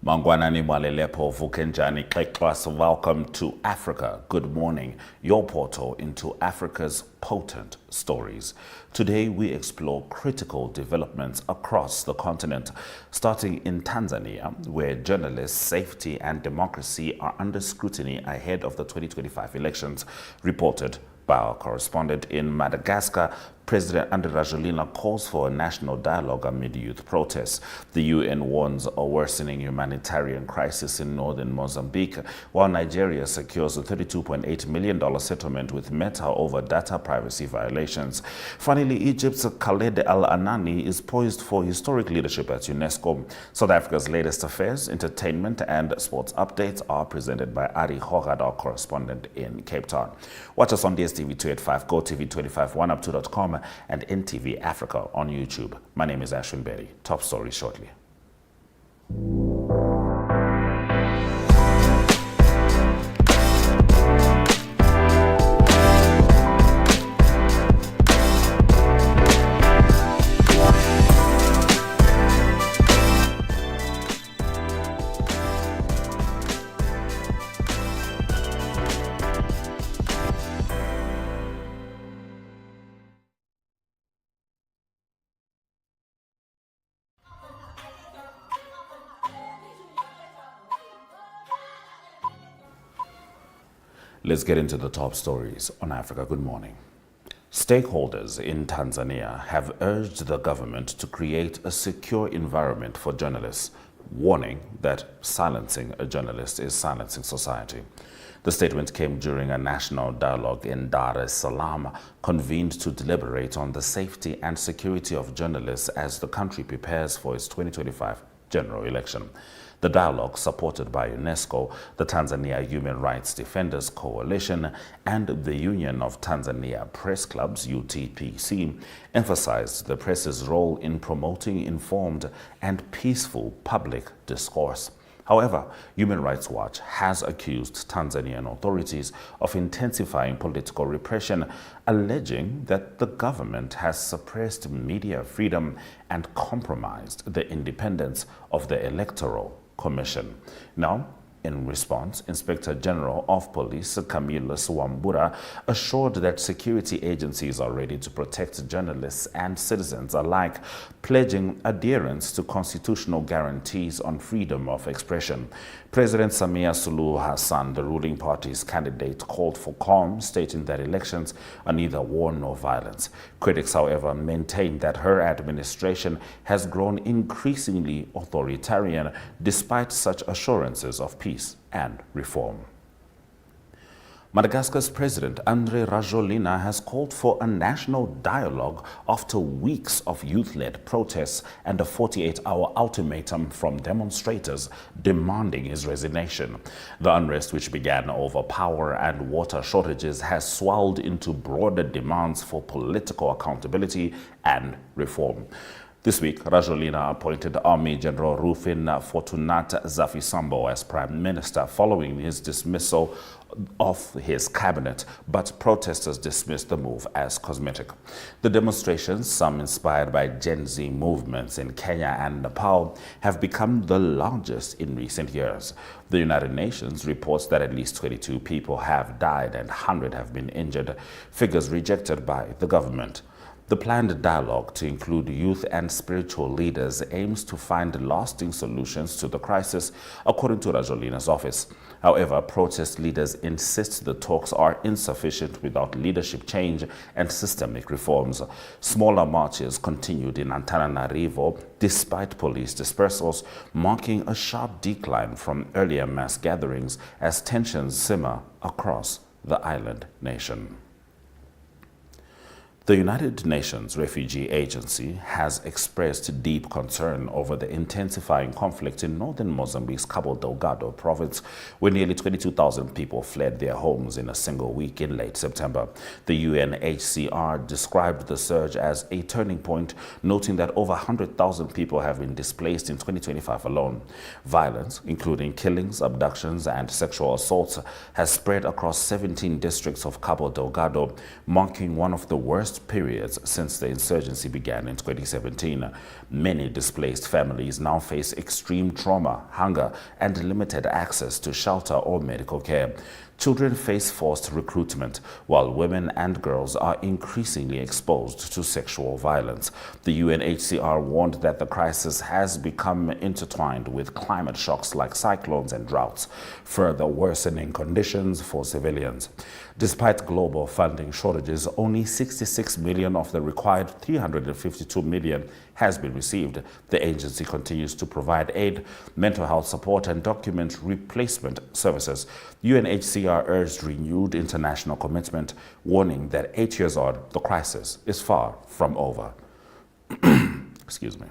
Mangwanani Malelepo Vukenjani Klekwas, welcome to Africa. Good morning, your portal into Africa's potent stories. Today we explore critical developments across the continent, starting in Tanzania, where journalists' safety and democracy are under scrutiny ahead of the 2025 elections. Reported by our correspondent in Madagascar, President Andry Rajoelina calls for a national dialogue amid youth protests. The UN warns a worsening humanitarian crisis in northern Mozambique, while Nigeria secures a $32.8 million settlement with Meta over data privacy violations. Finally, Egypt's Khaled el-Anani is poised for historic leadership at UNESCO. South Africa's latest affairs, entertainment and sports updates are presented by Arrie Hougaard, our correspondent in Cape Town. Watch us on DSTV 285, GoTV 25, OneUp2.com, and NTV Afrika on YouTube. My name is Ashwin. Top story shortly. Let's get into the top stories on Africa. Good morning. Stakeholders in Tanzania have urged the government to create a secure environment for journalists, warning that silencing a journalist is silencing society. The statement came during a national dialogue in Dar es Salaam, convened to deliberate on the safety and security of journalists as the country prepares for its 2025 general election. The dialogue, supported by UNESCO, the Tanzania Human Rights Defenders Coalition, and the Union of Tanzania Press Clubs, UTPC, emphasized the press's role in promoting informed and peaceful public discourse. However, Human Rights Watch has accused Tanzanian authorities of intensifying political repression, alleging that the government has suppressed media freedom and compromised the independence of the Electoral Commission. Now, in response, Inspector General of Police Camillus Wambura assured that security agencies are ready to protect journalists and citizens alike, pledging adherence to constitutional guarantees on freedom of expression. President Samia Suluhu Hassan, the ruling party's candidate, called for calm, stating that elections are neither war nor violence. Critics, however, maintain that her administration has grown increasingly authoritarian despite such assurances of peace and reform. Madagascar's President Andry Rajoelina has called for a national dialogue after weeks of youth-led protests and a 48-hour ultimatum from demonstrators demanding his resignation. The unrest, which began over power and water shortages, has swelled into broader demands for political accountability and reform. This week, Rajoelina appointed Army General Rufin Fortunat Zafisambo as Prime Minister following his dismissal of his cabinet, but protesters dismissed the move as cosmetic. The demonstrations, some inspired by Gen Z movements in Kenya and Nepal, have become the largest in recent years. The United Nations reports that at least 22 people have died and 100 have been injured, figures rejected by the government. The planned dialogue, to include youth and spiritual leaders, aims to find lasting solutions to the crisis, according to Rajoelina's office. However, protest leaders insist the talks are insufficient without leadership change and systemic reforms. Smaller marches continued in Antananarivo despite police dispersals, marking a sharp decline from earlier mass gatherings as tensions simmer across the island nation. The United Nations Refugee Agency has expressed deep concern over the intensifying conflict in northern Mozambique's Cabo Delgado province, where nearly 22,000 people fled their homes in a single week in late September. The UNHCR described the surge as a turning point, noting that over 100,000 people have been displaced in 2025 alone. Violence, including killings, abductions, and sexual assaults, has spread across 17 districts of Cabo Delgado, marking one of the worst shortest periods since the insurgency began in 2017. Many displaced families now face extreme trauma, hunger, and limited access to shelter or medical care. Children face forced recruitment, while women and girls are increasingly exposed to sexual violence. The UNHCR warned that the crisis has become intertwined with climate shocks like cyclones and droughts, further worsening conditions for civilians. Despite global funding shortages, only 66 million of the required 352 million has been received. The agency continues to provide aid, mental health support, and document replacement services. UNHCR urged renewed international commitment, warning that 8 years on, the crisis is far from over. Excuse me.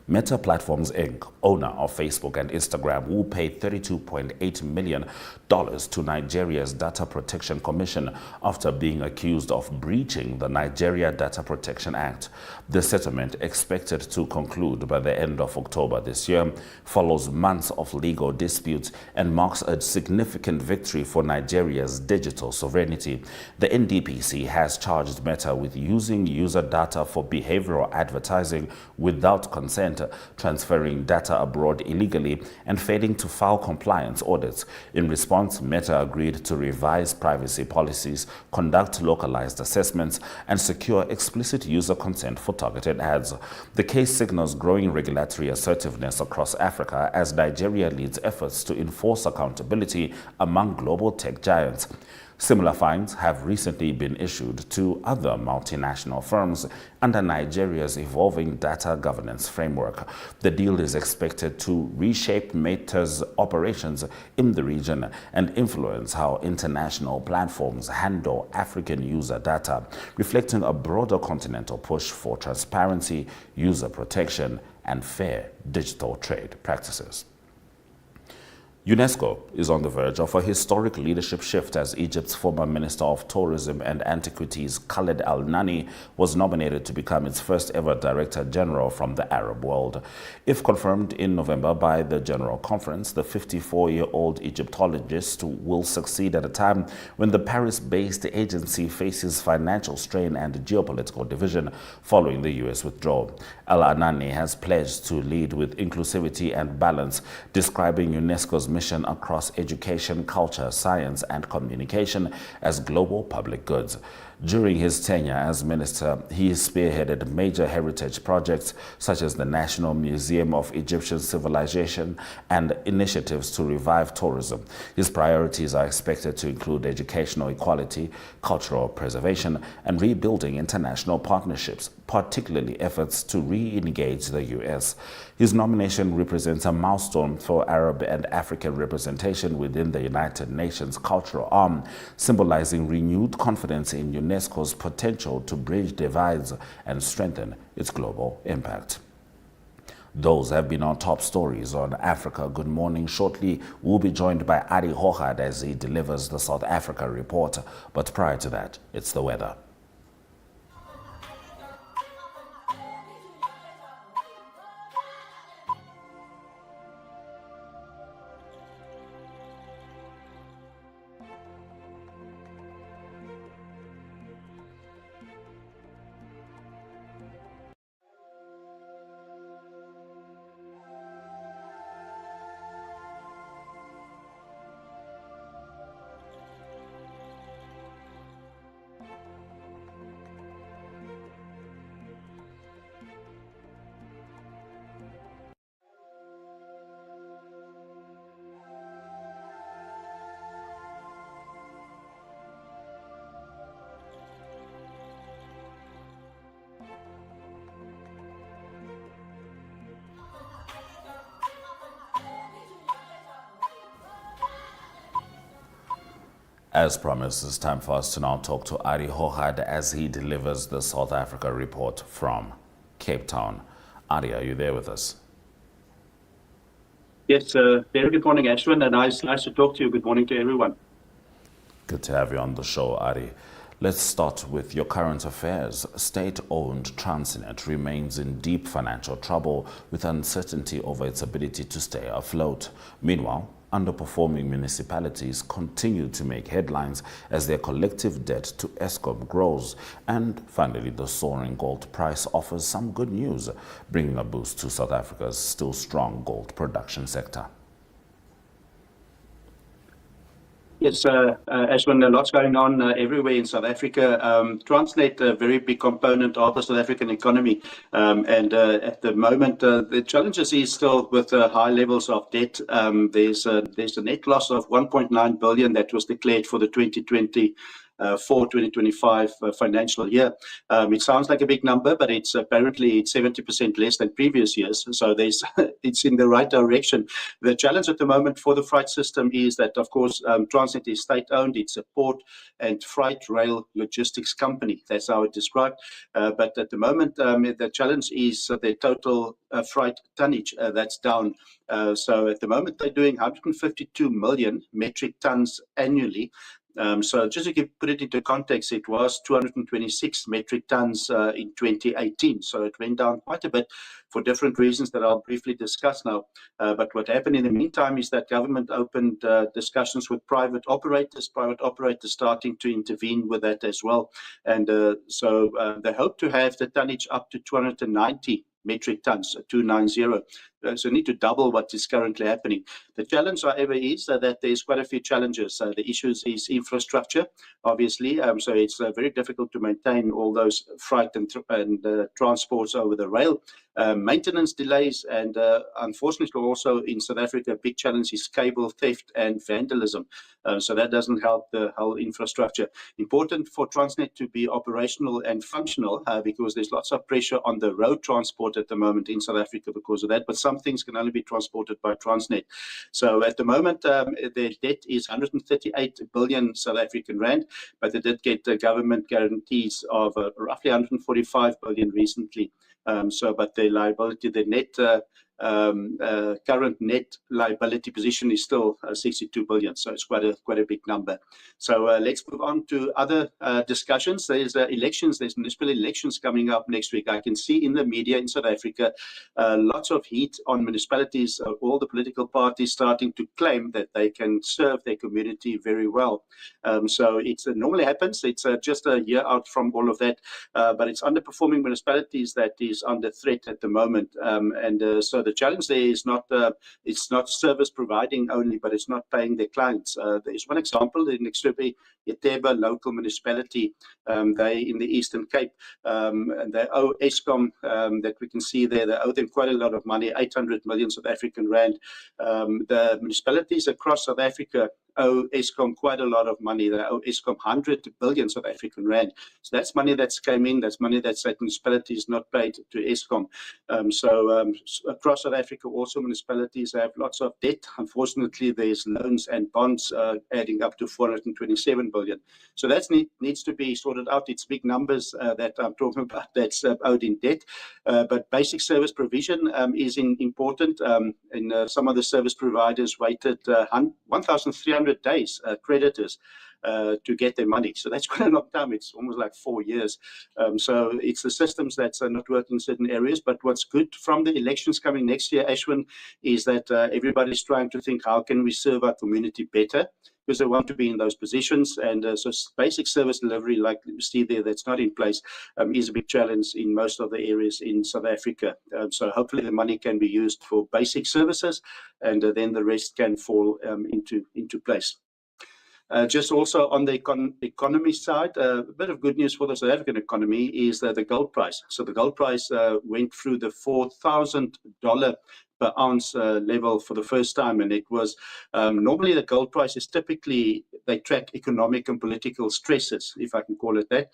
Meta Platforms Inc., owner of Facebook and Instagram, will pay $32.8 million to Nigeria's Data Protection Commission after being accused of breaching the Nigeria Data Protection Act. The settlement, expected to conclude by the end of October this year, follows months of legal disputes and marks a significant victory for Nigeria's digital sovereignty. The NDPC has charged Meta with using user data for behavioral advertising without consent, transferring data abroad illegally, and failing to file compliance audits. In response, Meta agreed to revise privacy policies, conduct localized assessments, and secure explicit user consent for targeted ads. The case signals growing regulatory assertiveness across Africa as Nigeria leads efforts to enforce accountability among global tech giants. Similar fines have recently been issued to other multinational firms under Nigeria's evolving data governance framework. The deal is expected to reshape Meta's operations in the region and influence how international platforms handle African user data, reflecting a broader continental push for transparency, user protection, and fair digital trade practices. UNESCO is on the verge of a historic leadership shift as Egypt's former Minister of Tourism and Antiquities, Khaled el-Anani, was nominated to become its first ever Director General from the Arab world. If confirmed in November by the General Conference, the 54-year-old Egyptologist will succeed at a time when the Paris-based agency faces financial strain and geopolitical division following the U.S. withdrawal. El-Anani has pledged to lead with inclusivity and balance, describing UNESCO's mission across education, culture, science, and communication as global public goods. During his tenure as minister, he spearheaded major heritage projects such as the National Museum of Egyptian Civilization and initiatives to revive tourism. His priorities are expected to include educational equality, cultural preservation, and rebuilding international partnerships, particularly efforts to re-engage the U.S. His nomination represents a milestone for Arab and African representation within the United Nations cultural arm, symbolizing renewed confidence in UNESCO's potential to bridge divides and strengthen its global impact. Those have been our top stories on Africa Good Morning. Shortly, we'll be joined by Arrie Hougaard as he delivers the South Africa report. But prior to that, it's the weather. As promised, it's time for us to now talk to Arrie Hougaard as he delivers the South Africa report from Cape Town. Arrie, are you there with us? Yes, very good morning, Ashwin, and nice to talk to you. Good morning to everyone. Good to have you on the show, Arrie. Let's start with your current affairs. State-owned Transnet remains in deep financial trouble with uncertainty over its ability to stay afloat. Meanwhile, underperforming municipalities continue to make headlines as their collective debt to Eskom grows. And finally, the soaring gold price offers some good news, bringing a boost to South Africa's still strong gold production sector. Yes, Ashwin, a lot's going on everywhere in South Africa. Transnet, a very big component of the South African economy. At the moment, the challenges is still with high levels of debt. There's a net loss of 1.9 billion that was declared for the 2024-2025 financial year. It sounds like a big number, but it's apparently 70% less than previous years. So it's in the right direction. The challenge at the moment for the freight system is that, of course, Transnet is state-owned. It's a port and freight rail logistics company. That's how it's described. But at the moment, the challenge is the total freight tonnage that's down. So at the moment, they're doing 152 million metric tons annually. So just to put it into context, it was 226 metric tons in 2018. So it went down quite a bit for different reasons that I'll briefly discuss now. But what happened in the meantime is that government opened discussions with private operators starting to intervene with that as well. And so they hope to have the tonnage up to 290 metric tons, 290. So need to double what is currently happening. The challenge, however, is that there's quite a few challenges. The issues is infrastructure, obviously. So it's very difficult to maintain all those freight and transports over the rail. Maintenance delays, and unfortunately also in South Africa, a big challenge is cable theft and vandalism. So that doesn't help the whole infrastructure. Important for Transnet to be operational and functional because there's lots of pressure on the road transport at the moment in South Africa because of that, but some things can only be transported by Transnet. So at the moment, their debt is 138 billion South African rand, but they did get government guarantees of roughly 145 billion recently. But the liability, the net current net liability position is still 62 billion. So it's quite a big number. So let's move on to other discussions. There's elections. There's municipal elections coming up next week. I can see in the media in South Africa lots of heat on municipalities. All the political parties starting to claim that they can serve their community very well. So it normally happens. It's just a year out from all of that, but it's underperforming municipalities that is under threat at the moment. So the challenge there is not it's not service providing only, but it's not paying their clients. There's one example in Yeteba local municipality. They in the Eastern Cape, and they owe Eskom that we can see there. They owe them quite a lot of money, 800 million South African rand. The municipalities across South Africa owe Eskom quite a lot of money. They owe Eskom 100 billion South African rand. So that's money that's came in. That's money that's that municipalities not paid to Eskom. Across South Africa, also municipalities have lots of debt. Unfortunately, there's loans and bonds adding up to 427 billion. So that needs to be sorted out. It's big numbers that I'm talking about that's owed in debt. But basic service provision is important. Some of the service providers waited 1,300 days, creditors, to get their money. So that's quite a long time. It's almost like 4 years. So it's the systems that are not working in certain areas. But what's good from the elections coming next year, Ashwin, is that everybody's trying to think, how can we serve our community better? Because they want to be in those positions. And so basic service delivery, like you see there, that's not in place, is a big challenge in most of the areas in South Africa. So hopefully the money can be used for basic services, and then the rest can fall into place. Just also on the economy side, a bit of good news for the South African economy is the gold price. So the gold price went through the $4,000 per ounce level for the first time, and it was normally the gold price is typically, they track economic and political stresses, if I can call it that.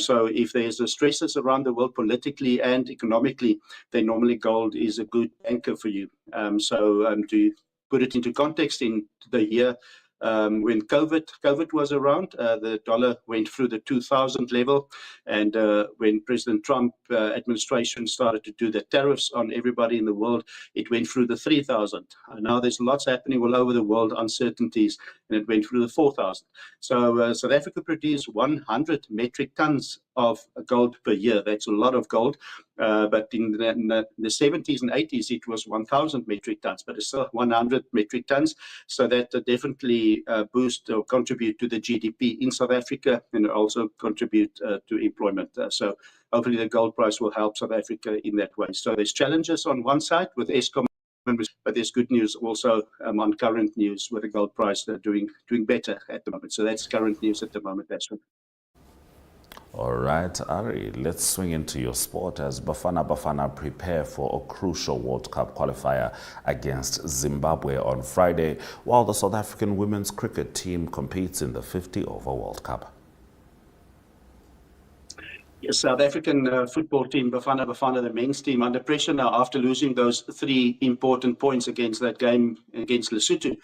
So if there's stresses around the world politically and economically, then normally gold is a good anchor for you. To put it into context, in the year when COVID was around, the dollar went through the 2,000 level, and when President Trump administration started to do the tariffs on everybody in the world, it went through the 3,000. Now there's lots happening all over the world, uncertainties, and it went through the 4,000. So South Africa produced 100 metric tons of gold per year. That's a lot of gold. But in the 70s and 80s, it was 1,000 metric tons, but it's still 100 metric tons. So that definitely boost or contribute to the GDP in South Africa, and also contribute to employment. So hopefully the gold price will help South Africa in that way. So there's challenges on one side with Eskom, but there's good news also on current news with the gold price doing better at the moment. So that's current news at the moment. That's what. All right, Arrie, let's swing into your sport as Bafana prepare for a crucial World Cup qualifier against Zimbabwe on Friday, while the South African women's cricket team competes in the 50-over World Cup. Yes, South African football team, Bafana, the men's team, under pressure now after losing those 3 important points against that game against Lesotho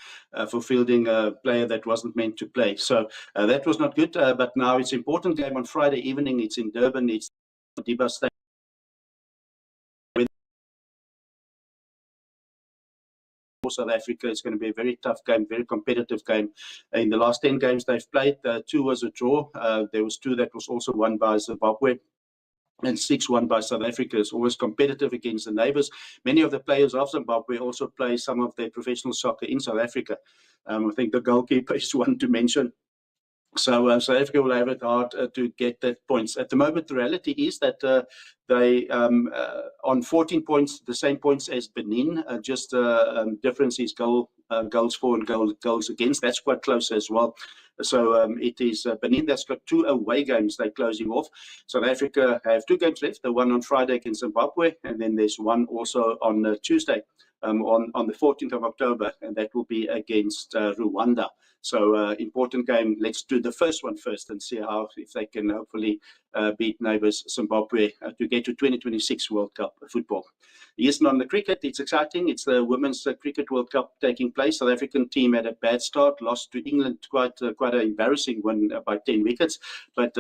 for fielding a player that wasn't meant to play. So that was not good, but now it's an important game on Friday evening. It's in Durban. It's Madiba Stadium. South Africa, it's going to be a very tough game, very competitive game. In the last 10 games they've played, 2 was a draw. There was 2 that was also won by Zimbabwe, and 6 won by South Africa. It's always competitive against the neighbors. Many of the players of Zimbabwe also play some of their professional soccer in South Africa. I think the goalkeeper is one to mention. So South Africa will have it hard to get that points. At the moment, the reality is that they on 14 points, the same points as Benin. Just difference is goals for and goals against. That's quite close as well. So it is Benin that's got 2 away games they're closing off. South Africa have 2 games left, the one on Friday against Zimbabwe, and then there's one also on Tuesday, on the 14th of October, and that will be against Rwanda. So important game. Let's do the first one first and see if they can hopefully beat neighbours Zimbabwe to get to 2026 World Cup football. Yes, and on the cricket, it's exciting. It's the Women's Cricket World Cup taking place. South African team had a bad start, lost to England, quite an embarrassing win by 10 wickets, but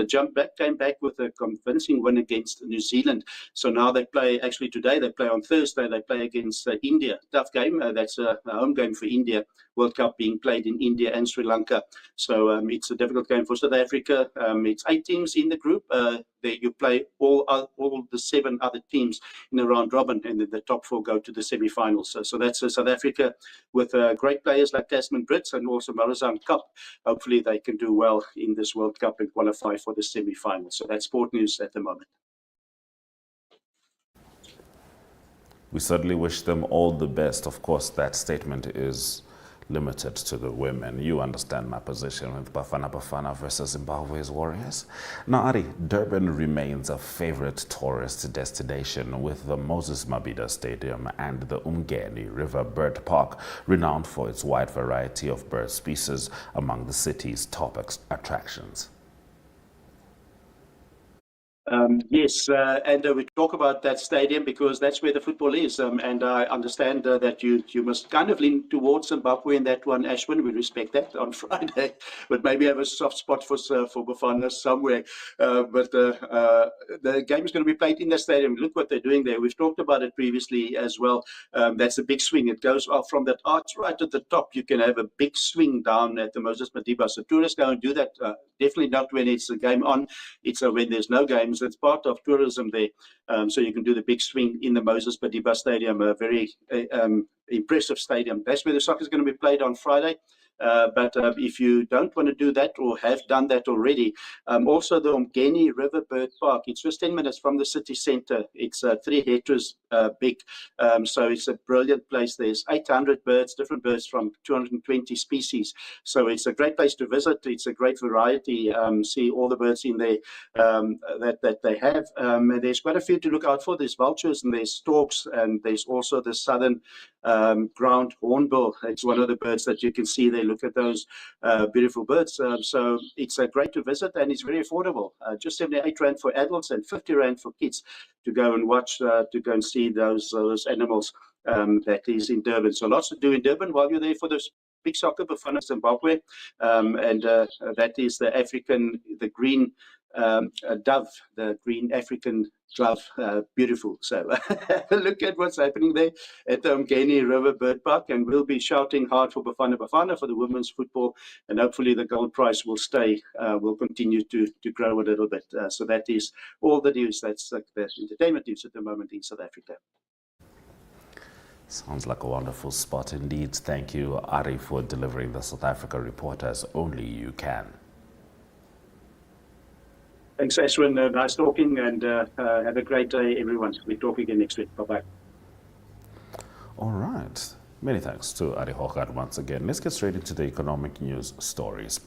came back with a convincing win against New Zealand. So now they play, actually today they play on Thursday, they play against India. Tough game. That's a home game for India. World Cup being played in India and Sri Lanka. So it's a difficult game for South Africa. It's 8 teams in the group. You play all the 7 other teams in a round robin, and then the top 4 go to the semi-finals. So that's South Africa with great players like Tasman Brits and also Mozambique Cup. Hopefully they can do well in this World Cup and qualify for the semi-finals. So that's sport news at the moment. We certainly wish them all the best. Of course, that statement is limited to the women. You understand my position with Bafana versus Zimbabwe's Warriors. Now, Arrie, Durban remains a favorite tourist destination with the Moses Mabhida Stadium and the Umgeni River Bird Park, renowned for its wide variety of bird species, among the city's top attractions. Yes, and we talk about that stadium because that's where the football is. And I understand that you must kind of lean towards Zimbabwe in that one, Ashwin. We respect that on Friday, but maybe have a soft spot for Bafana somewhere. But the game is going to be played in the stadium. Look what they're doing there. We've talked about it previously as well. That's a big swing. It goes off from that arch right at the top. You can have a big swing down at the Moses Madiba. So tourists go and do that. Definitely not when it's a game on. It's when there's no games. It's part of tourism there. So you can do the big swing in the Moses Madiba Stadium, a very impressive stadium. That's where the soccer is going to be played on Friday. But if you don't want to do that or have done that already, also the Umgeni River Bird Park, it's just 10 minutes from the city center. It's 3 hectares big, so it's a brilliant place. There's 800 birds, different birds from 220 species. So it's a great place to visit. It's a great variety. See all the birds in there that they have. There's quite a few to look out for. There's vultures and there's storks, and there's also the southern ground hornbill. It's one of the birds that you can see there. Look at those beautiful birds. So it's great to visit, and it's very affordable. Just 78 Rand for adults and 50 Rand for kids to go and watch, to go and see those animals that is in Durban. So lots to do in Durban while you're there for this big soccer, Bafana Zimbabwe. And that is the green a dove, the green African dove, beautiful. So look at what's happening there at the Umgeni River Bird Park, and we'll be shouting hard for Bafana Bafana for the women's football, and hopefully the gold prize will stay, will continue to grow a little bit. So that is all the news. That's like the entertainment news at the moment in South Africa. Sounds like a wonderful spot indeed. Thank you, Arrie, for delivering the South Africa report as only you can. Thanks, Ashwin. Nice talking, and have a great day, everyone. We'll talk again next week. Bye-bye. All right. Many thanks to Arrie Hougaard once again. Let's get straight into the economic news stories.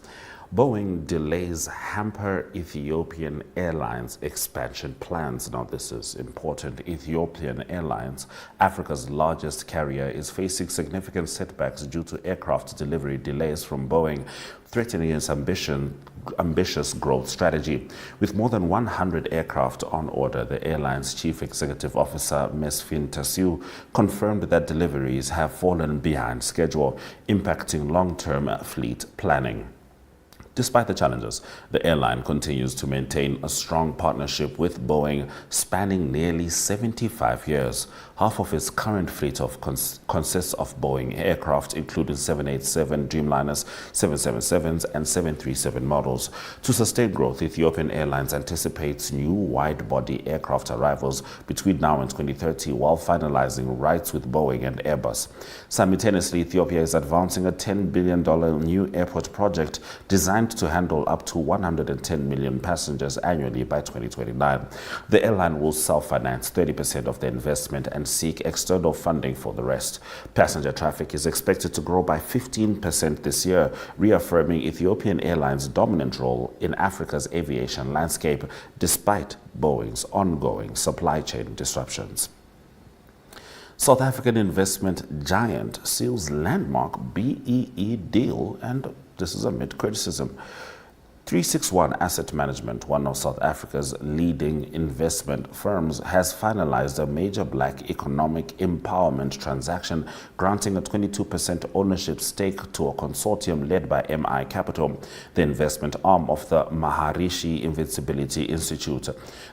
Boeing delays hamper Ethiopian Airlines expansion plans. Now, this is important. Ethiopian Airlines, Africa's largest carrier, is facing significant setbacks due to aircraft delivery delays from Boeing, threatening its ambitious growth strategy. With more than 100 aircraft on order, the airline's chief executive officer, Mesfin Tassiu, confirmed that deliveries have fallen behind schedule, impacting long-term fleet planning. Despite the challenges, the airline continues to maintain a strong partnership with Boeing spanning nearly 75 years. Half of its current fleet consists of Boeing aircraft, including 787 Dreamliners, 777s, and 737 models. To sustain growth, Ethiopian Airlines anticipates new wide-body aircraft arrivals between now and 2030 while finalizing rights with Boeing and Airbus. Simultaneously, Ethiopia is advancing a $10 billion new airport project designed to handle up to 110 million passengers annually by 2029. The airline will self-finance 30% of the investment and seek external funding for the rest. Passenger traffic is expected to grow by 15% this year, reaffirming Ethiopian Airlines' dominant role in Africa's aviation landscape, despite Boeing's ongoing supply chain disruptions. South African investment giant seals landmark BEE deal, and this is amid criticism. 361 Asset Management, one of South Africa's leading investment firms, has finalized a major black economic empowerment transaction, granting a 22% ownership stake to a consortium led by MI Capital, the investment arm of the Maharishi Invincibility Institute.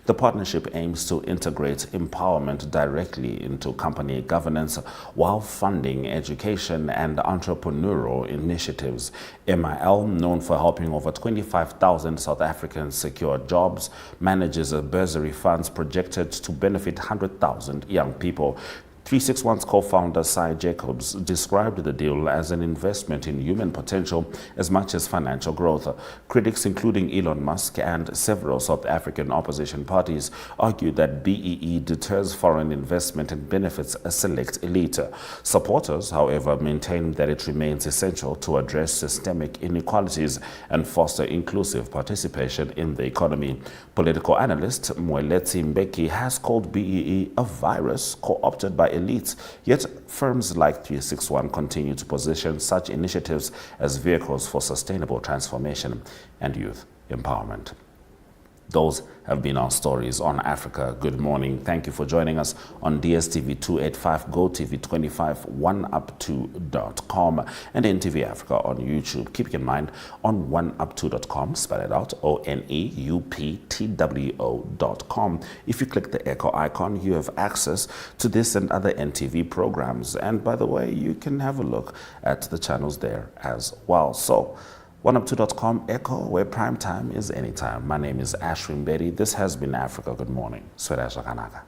The partnership aims to integrate empowerment directly into company governance while funding education and entrepreneurial initiatives. MIL, known for helping over 25,000 South Africans secure jobs, manages a bursary funds projected to benefit 100,000 young people. 361's co-founder Cy Jacobs described the deal as an investment in human potential as much as financial growth. Critics, including Elon Musk and several South African opposition parties, argued that BEE deters foreign investment and benefits a select elite. Supporters, however, maintain that it remains essential to address systemic inequalities and foster inclusive participation in the economy. Political analyst Moeletsi Mbeki has called BEE a virus co-opted by elites, yet firms like 361 continue to position such initiatives as vehicles for sustainable transformation and youth empowerment. Those have been our stories on Africa. Good morning. Thank you for joining us on DSTV 285, GoTV 25, oneup2.com, and NTV Africa on YouTube. Keep in mind, on oneup2.com, spell it out, ONEUPTWO.com. If you click the echo icon, you have access to this and other NTV programs. And by the way, you can have a look at the channels there as well. So, oneup2.com Echo, where prime time is anytime. My name is Ashwin Betty. This has been Africa Good Morning. Swera Shakanaka.